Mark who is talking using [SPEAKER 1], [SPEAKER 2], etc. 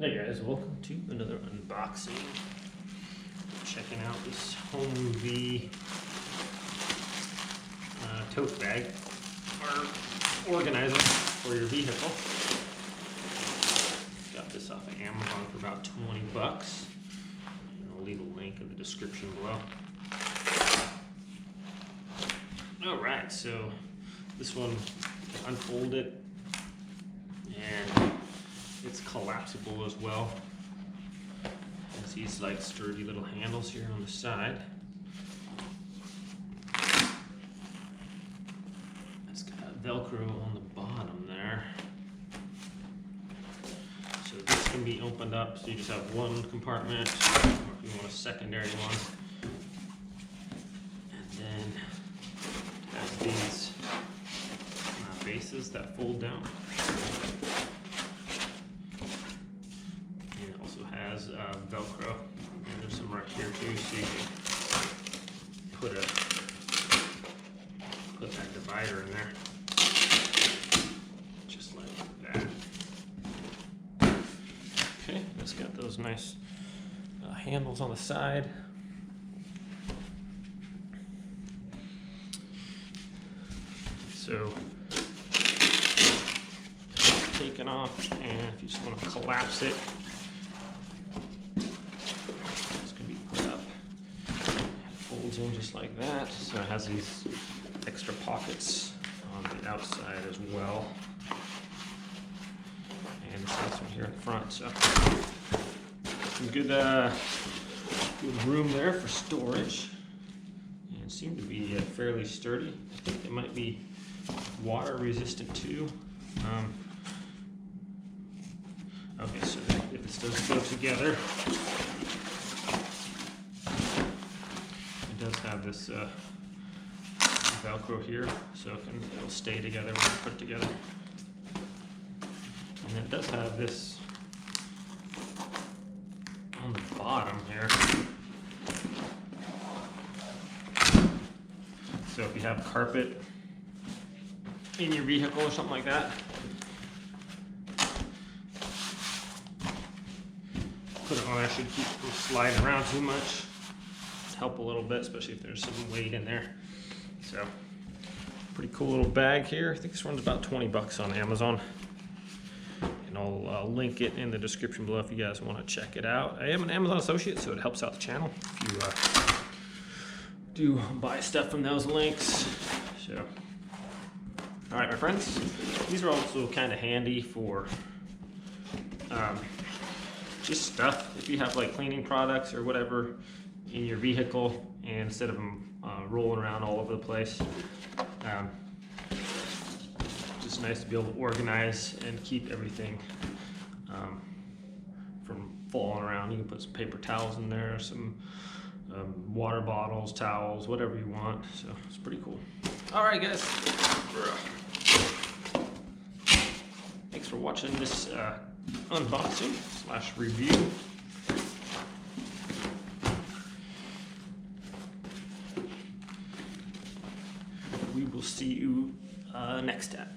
[SPEAKER 1] Hey guys, welcome to another unboxing. Checking out this Home V tote bag or organizer for your vehicle. Got this off of Amazon for about 20 bucks. And I'll leave a link in the description below. Alright, so this one, unfold it, and it's collapsible as well. Has these like sturdy little handles here on the side. It's got Velcro on the bottom there. So this can be opened up, so you just have one compartment, or if you want a secondary one. And then it has these bases that fold down. Has Velcro, and there's some right here too, so you can put that divider in there, just like that. Okay, it's got those nice handles on the side. So taken off, and if you just want to collapse it, in just like that. So it has these extra pockets on the outside as well, and this nice one here in front. So some good room there for storage, and seem to be fairly sturdy. I think it might be water resistant too. Okay, so if this does go together, does have this Velcro here, so it'll stay together when you put it together. And it does have this on the bottom here. So if you have carpet in your vehicle or something like that, put it on there, should keep from sliding around too much. Help a little bit, especially if there's some weight in there. So pretty cool little bag here. I think this one's about 20 bucks on Amazon, and I'll link it in the description below if you guys want to check it out. I am an Amazon associate, so it helps out the channel if you do buy stuff from those links. So all right, my friends, these are also kind of handy for just stuff if you have like cleaning products or whatever in your vehicle, and instead of them rolling around all over the place, just nice to be able to organize and keep everything from falling around. You can put some paper towels in there, some water bottles, towels, whatever you want. So it's pretty cool. All right, guys. Thanks for watching this unboxing / review. We will see you next time.